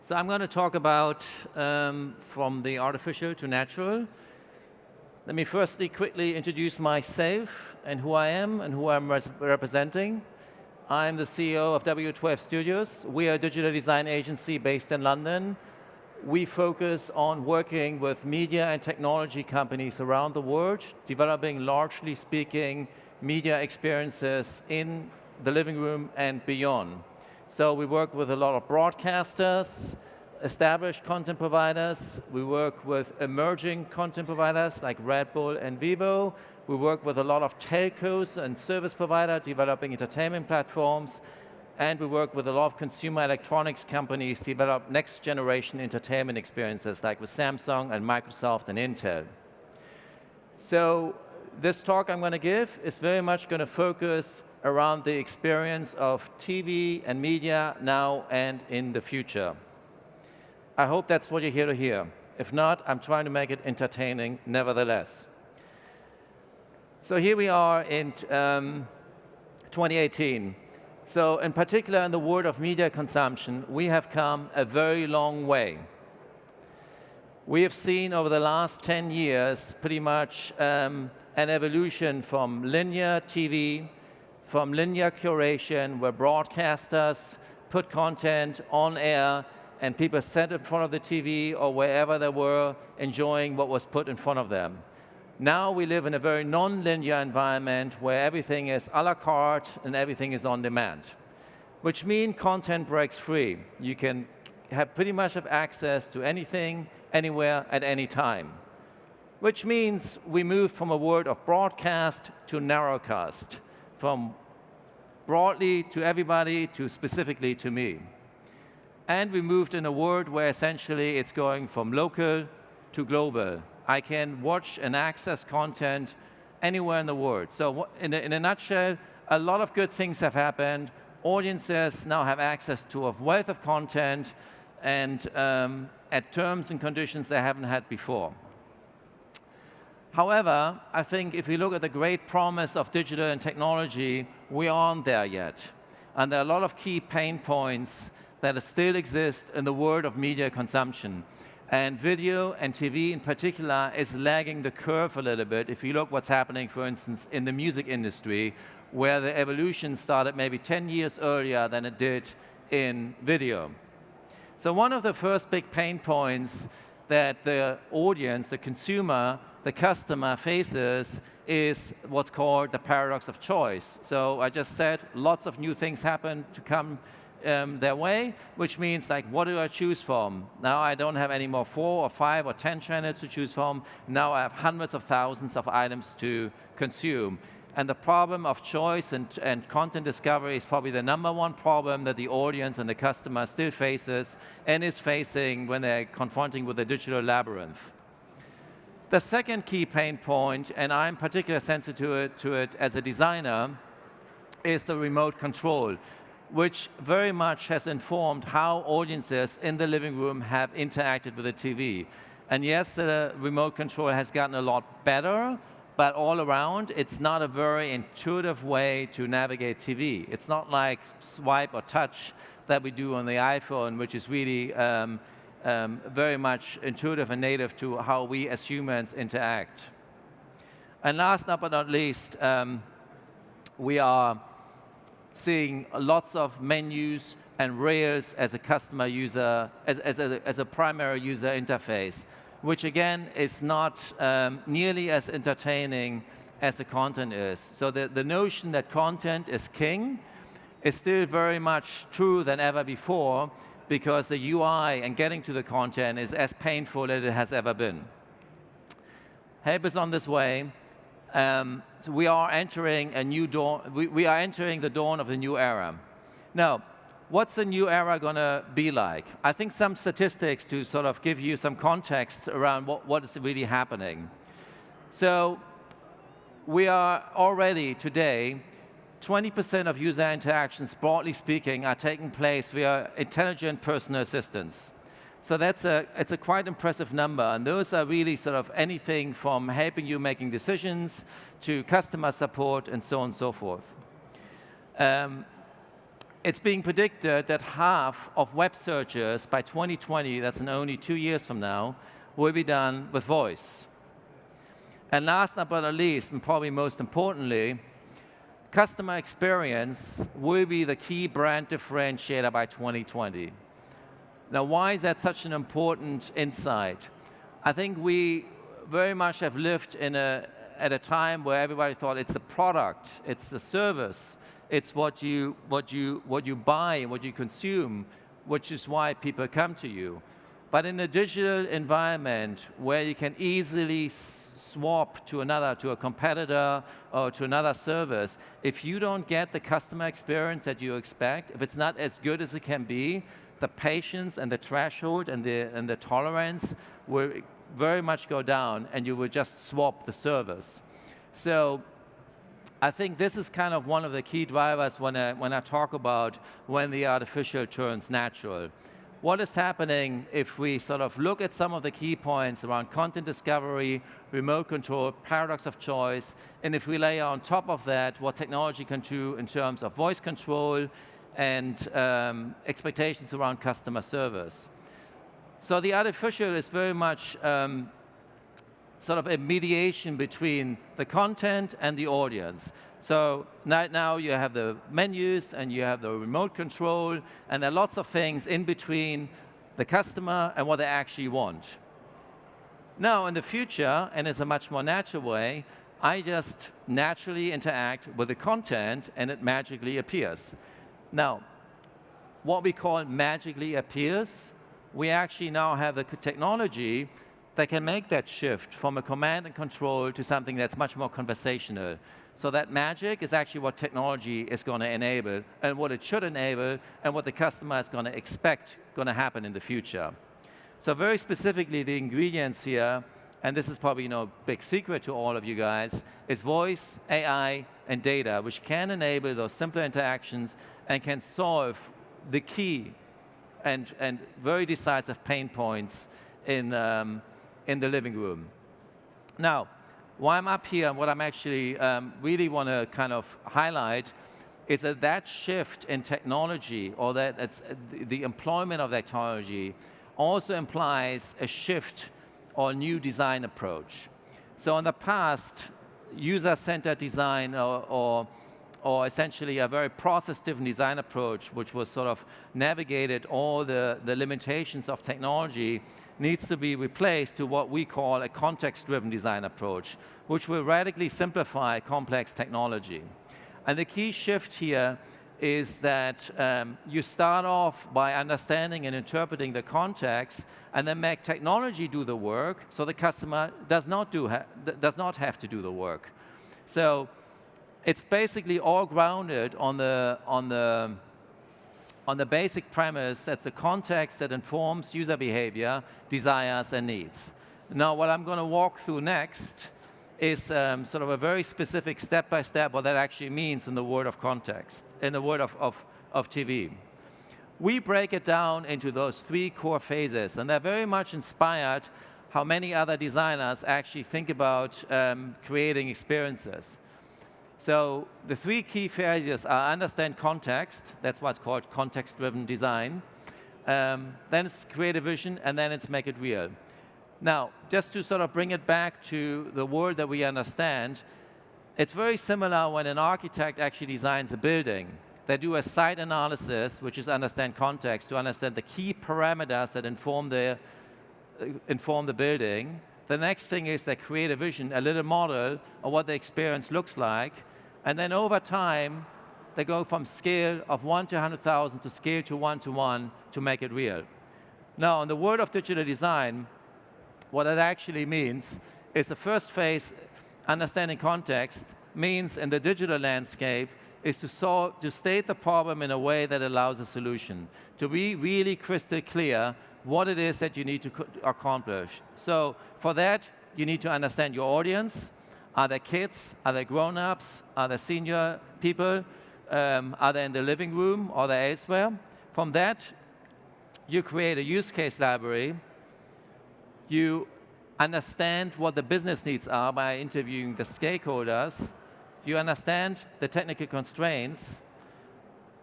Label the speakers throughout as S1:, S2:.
S1: So I'm going to talk about from the artificial to natural. Let me firstly quickly introduce myself and who I am and who I'm representing. I'm the CEO of W12 Studios. We are a digital design agency based in London. We focus on working with media and technology companies around the world, developing, largely speaking, media experiences in the living room and beyond. So we work with a lot of broadcasters, established content providers. We work with emerging content providers like Red Bull and Vivo. We work with a lot of telcos and service providers developing entertainment platforms. And we work with a lot of consumer electronics companies to develop next generation entertainment experiences like with Samsung and Microsoft and Intel. So this talk I'm going to give is very much going to focus around the experience of TV and media now and in the future. I hope that's what you're here to hear. If not, I'm trying to make it entertaining nevertheless. So here we are in 2018. So in particular in the world of media consumption, we have come a very long way. We have seen over the last 10 years pretty much an evolution from linear TV, from linear curation, where broadcasters put content on air and people sat in front of the TV or wherever they were enjoying what was put in front of them. Now we live in a very non-linear environment where everything is a la carte and everything is on demand, which means content breaks free. You can have pretty much have access to anything, anywhere, at any time, which means we move from a world of broadcast to narrowcast, from broadly to everybody to specifically to me. And we moved in a world where essentially it's going from local to global. I can watch and access content anywhere in the world. So in a nutshell, a lot of good things have happened. Audiences now have access to a wealth of content and at terms and conditions they haven't had before. However, I think if we look at the great promise of digital and technology, we aren't there yet. And there are a lot of key pain points that still exist in the world of media consumption. And video and TV in particular is lagging the curve a little bit. If you look what's happening, for instance, in the music industry, where the evolution started maybe 10 years earlier than it did in video. So one of the first big pain points that the audience, the consumer, the customer faces is what's called the paradox of choice. So I just said lots of new things happen to come their way, which means like, what do I choose from? Now I don't have any more 4 or 5 or 10 channels to choose from. Now I have hundreds of thousands of items to consume. And the problem of choice and content discovery is probably the #1 problem that the audience and the customer still faces and is facing when they're confronting with the digital labyrinth. The second key pain point, and I'm particularly sensitive to it as a designer, is the remote control, which very much has informed how audiences in the living room have interacted with the TV. And yes, the remote control has gotten a lot better, but all around, it's not a very intuitive way to navigate TV. It's not like swipe or touch that we do on the iPhone, which is really very much intuitive and native to how we as humans interact. And last but not least, we are seeing lots of menus and rails as a customer user, as a primary user interface, which again is not nearly as entertaining as the content is. So the notion that content is king is still very much true than ever before, because the UI and getting to the content is as painful as it has ever been. Help us on this way. So we are entering a new dawn. We are entering the dawn of the new era. Now, what's the new era going to be like? I think some statistics to sort of give you some context around what is really happening. So we are already today, 20% of user interactions, broadly speaking, are taking place via intelligent personal assistants. So it's a quite impressive number, and those are really sort of anything from helping you making decisions to customer support and so on and so forth. It's being predicted that half of web searches by 2020, that's in only 2 years from now, will be done with voice. And last but not least, and probably most importantly, customer experience will be the key brand differentiator by 2020. Now, why is that such an important insight? I think we very much have lived at a time where everybody thought it's the product, it's the service, it's what you buy and what you consume, which is why people come to you. But in a digital environment where you can easily swap to a competitor or to another service, if you don't get the customer experience that you expect, if it's not as good as it can be, the patience and the threshold and the tolerance will very much go down, and you will just swap the service. So I think this is kind of one of the key drivers when I talk about when the artificial turns natural. What is happening if we sort of look at some of the key points around content discovery, remote control, paradox of choice, and if we lay on top of that what technology can do in terms of voice control and expectations around customer service. So the artificial is very much sort of a mediation between the content and the audience. So now you have the menus and you have the remote control, and there are lots of things in between the customer and what they actually want. Now in the future, and it's a much more natural way, I just naturally interact with the content and it magically appears. Now, what we call magically appears, we actually now have the technology that can make that shift from a command and control to something that's much more conversational. So that magic is actually what technology is going to enable, and what it should enable, and what the customer is going to expect going to happen in the future. So very specifically, the ingredients here, and this is probably no big secret to all of you guys, is voice, AI, and data, which can enable those simpler interactions and can solve the key and very decisive pain points in the living room. Now, why I'm up here and what I'm actually really want to kind of highlight is that shift in technology, or that it's the employment of that technology, also implies a shift or new design approach. So in the past, user-centered design or essentially a very process-driven design approach, which was sort of navigated all the limitations of technology, needs to be replaced to what we call a context-driven design approach, which will radically simplify complex technology. And the key shift here is that you start off by understanding and interpreting the context, and then make technology do the work, so the customer does not have to do the work. So it's basically all grounded on the basic premise that's a context that informs user behavior, desires, and needs. Now, what I'm going to walk through next is sort of a very specific step-by-step what that actually means in the world of context, in the world of TV. We break it down into those 3 core phases, and they're very much inspired how many other designers actually think about creating experiences. So the 3 key phases are understand context, that's what's called context-driven design, then it's create a vision, and then it's make it real. Now, just to sort of bring it back to the world that we understand, it's very similar when an architect actually designs a building. They do a site analysis, which is understand context, to understand the key parameters that inform the building. The next thing is they create a vision, a little model of what the experience looks like. And then over time, they go from scale of 1 to 100,000 to scale to 1 to 1 to make it real. Now, in the world of digital design, what it actually means is the first phase, understanding context, means in the digital landscape is to state the problem in a way that allows a solution, to be really crystal clear what it is that you need to accomplish. So for that, you need to understand your audience. Are they kids? Are they grown-ups? Are they senior people? Are they in the living room? Or are they elsewhere? From that, you create a use case library. You understand what the business needs are by interviewing the stakeholders. You understand the technical constraints.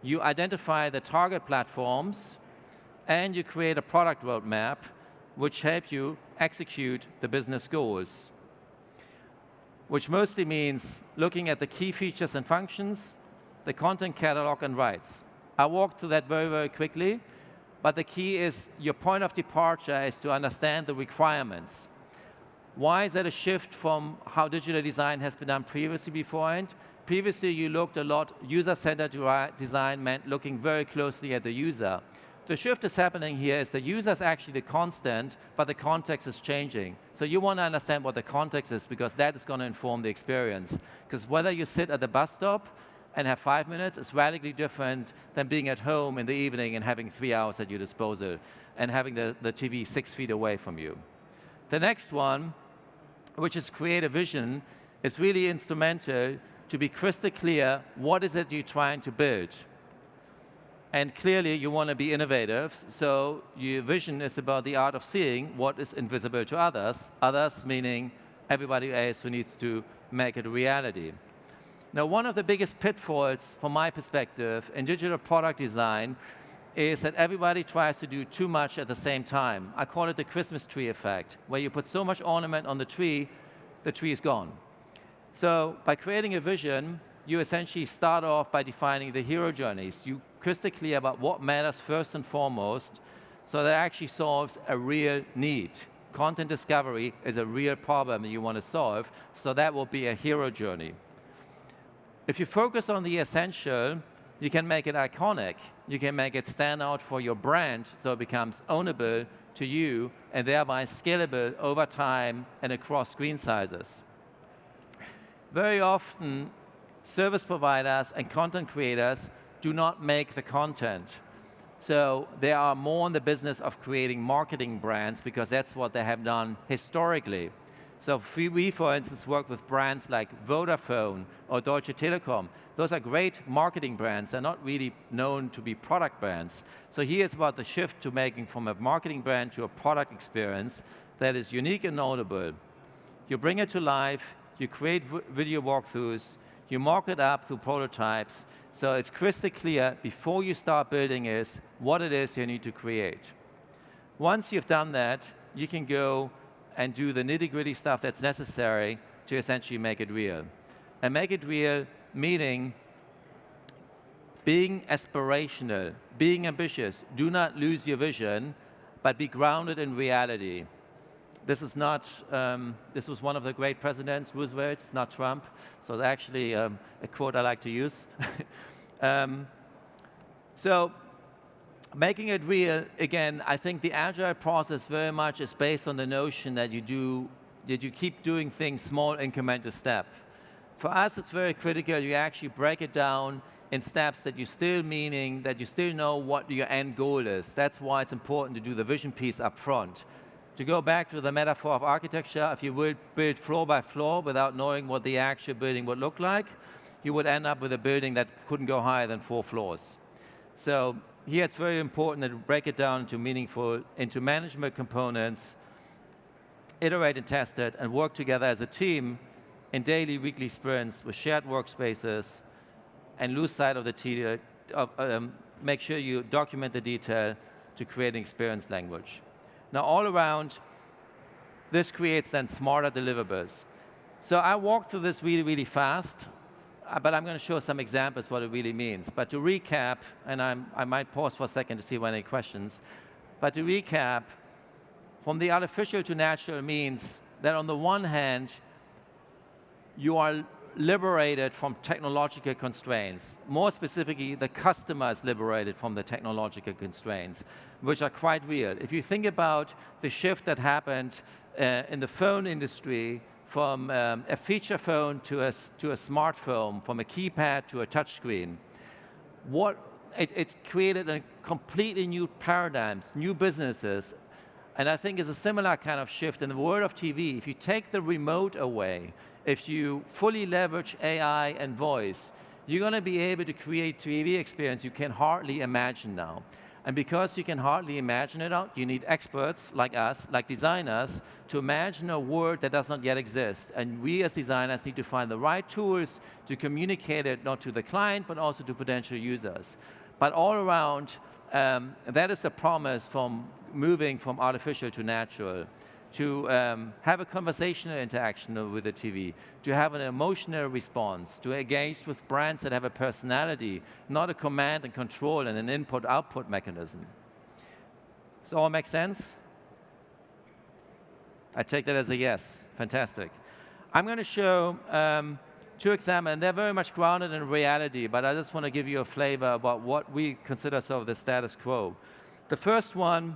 S1: you identify the target platforms, and you create a product roadmap which help you execute the business goals, which mostly means looking at the key features and functions, the content catalog and rights. I walked through that very, very quickly, but the key is your point of departure is to understand the requirements. Why is that a shift from how digital design has been done previously beforehand? Previously, you looked a lot, user-centered design meant looking very closely at the user. The shift is happening here is the user is actually the constant, but the context is changing. So you want to understand what the context is, because that is going to inform the experience. Because whether you sit at the bus stop and have 5 minutes is radically different than being at home in the evening and having 3 hours at your disposal and having the TV 6 feet away from you. The next one, which is create a vision, is really instrumental to be crystal clear what is it you're trying to build. And clearly you want to be innovative, so your vision is about the art of seeing what is invisible to others, others meaning everybody else who needs to make it a reality. Now, one of the biggest pitfalls from my perspective in digital product design is that everybody tries to do too much at the same time. I call it the Christmas tree effect, where you put so much ornament on the tree is gone. So by creating a vision, you essentially start off by defining the hero journeys. You crystal clear about what matters first and foremost, so that actually solves a real need. Content discovery is a real problem that you want to solve, so that will be a hero journey. If you focus on the essential, you can make it iconic. You can make it stand out for your brand, so it becomes ownable to you and thereby scalable over time and across screen sizes. Very often, service providers and content creators do not make the content. So they are more in the business of creating marketing brands because that's what they have done historically. So we, for instance, work with brands like Vodafone or Deutsche Telekom. Those are great marketing brands. They're not really known to be product brands. So here it's about the shift to making from a marketing brand to a product experience that is unique and notable. You bring it to life, you create video walkthroughs, you mock it up through prototypes, so it's crystal clear before you start building is what it is you need to create. Once you've done that, you can go and do the nitty-gritty stuff that's necessary to essentially make it real. And make it real meaning being aspirational, being ambitious. Do not lose your vision, but be grounded in reality. This is not, this was one of the great presidents, Roosevelt, it's not Trump. So actually a quote I like to use. So making it real, again, I think the agile process very much is based on the notion that you keep doing things small incremental step. For us, it's very critical you actually break it down in steps that you still meaning, that you still know what your end goal is. That's why it's important to do the vision piece up front. To go back to the metaphor of architecture, if you would build floor by floor without knowing what the actual building would look like, you would end up with a building that couldn't go higher than 4 floors. So here it's very important that you break it down into management components, iterate and test it, and work together as a team in daily, weekly sprints with shared workspaces, and lose sight of the make sure you document the detail to create an experience language. Now, all around, this creates then smarter deliverables. So I walked through this really, really fast, but I'm going to show some examples what it really means. But to recap, and I might pause for a second to see if there are any questions, but to recap, from the artificial to natural means that on the one hand, you are liberated from technological constraints. More specifically, the customer is liberated from the technological constraints, which are quite real. If you think about the shift that happened in the phone industry from a feature phone to a smartphone, from a keypad to a touchscreen, it created a completely new paradigms, new businesses. And I think it's a similar kind of shift in the world of TV. If you take the remote away, if you fully leverage AI and voice, you're going to be able to create TV experience you can hardly imagine now. And because you can hardly imagine it out, you need experts like us, like designers, to imagine a world that does not yet exist. And we as designers need to find the right tools to communicate it, not to the client, but also to potential users. But all around, that is a promise from moving from artificial to natural, to have a conversational interaction with the TV, to have an emotional response, to engage with brands that have a personality, not a command and control and an input-output mechanism. Does it all make sense? I take that as a yes. Fantastic. I'm going to show 2 examples, and they're very much grounded in reality, but I just want to give you a flavor about what we consider sort of the status quo. The first one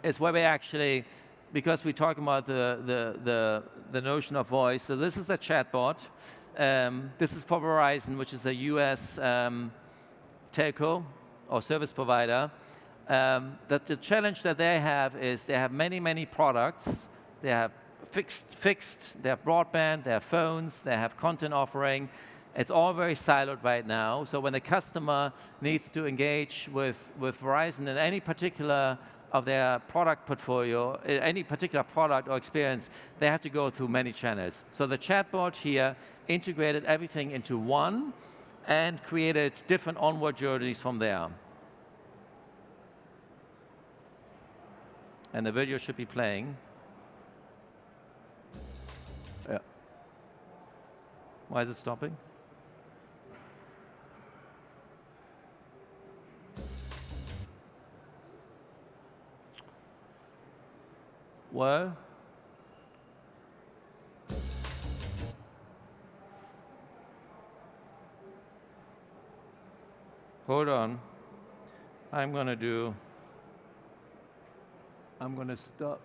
S1: is where we actually, because we're talking about the notion of voice. So this is a chatbot. This is for Verizon, which is a US telco or service provider. The challenge that they have is they have many, many products. They have fixed, they have broadband, they have phones, they have content offering. It's all very siloed right now. So when the customer needs to engage with Verizon in any particular of their product portfolio, any particular product or experience, they have to go through many channels. So the chatbot here integrated everything into one and created different onward journeys from there. And the video should be playing. Yeah. Why is it stopping? Well, hold on. I'm going to stop.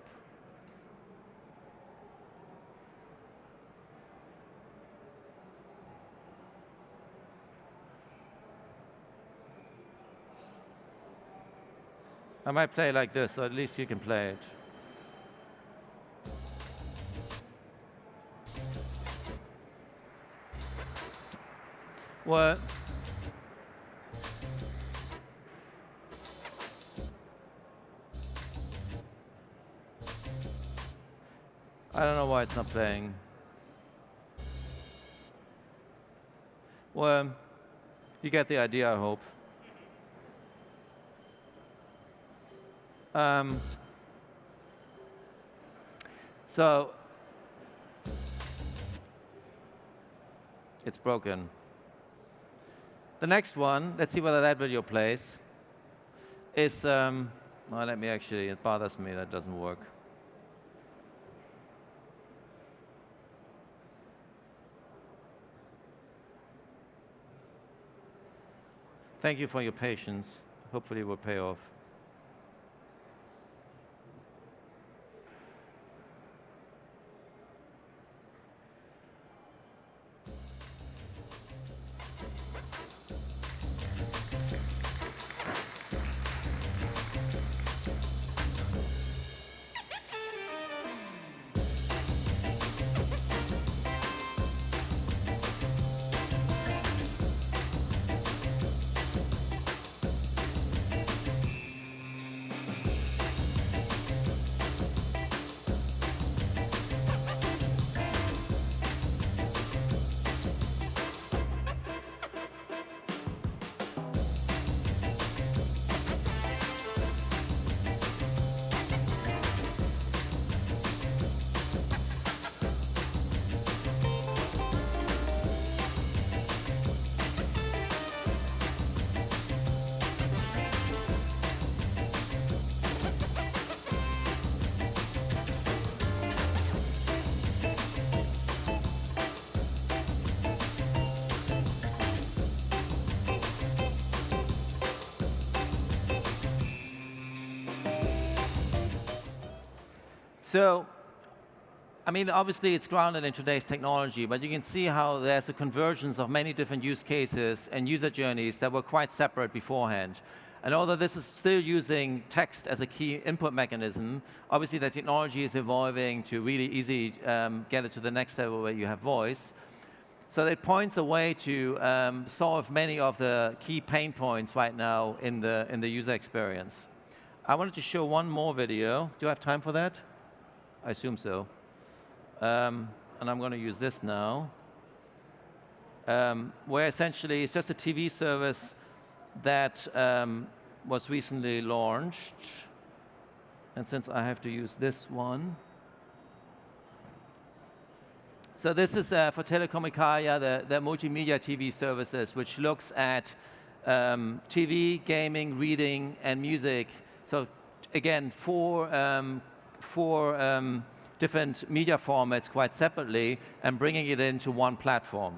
S1: I might play like this, so at least you can play it. What? I don't know why it's not playing. Well, you get the idea, I hope. So, it's broken. The next one, let's see whether that video plays, is, let me actually, it bothers me, that doesn't work. Thank you for your patience. Hopefully it will pay off. So, I mean, obviously it's grounded in today's technology, but you can see how there's a convergence of many different use cases and user journeys that were quite separate beforehand. And although this is still using text as a key input mechanism, obviously the technology is evolving to really easily get it to the next level where you have voice. So it points a way to solve many of the key pain points right now in the user experience. I wanted to show one more video. Do I have time for that? I assume so. And I'm going to use this now, where essentially it's just a TV service that was recently launched. And since I have to use this one, so this is for Telecom Italia, the multimedia TV services, which looks at TV, gaming, reading, and music. So again, four different media formats quite separately, and bringing it into one platform.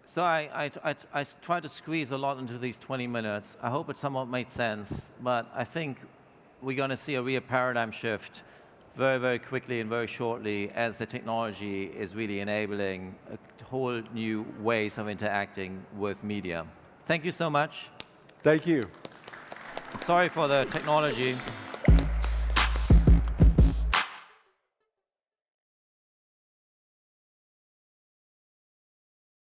S1: So I try to squeeze a lot into these 20 minutes. I hope it somewhat made sense, but I think we're going to see a real paradigm shift very, very quickly and very shortly as the technology is really enabling a whole new ways of interacting with media. Thank you so much.
S2: Thank you.
S1: Sorry for the technology.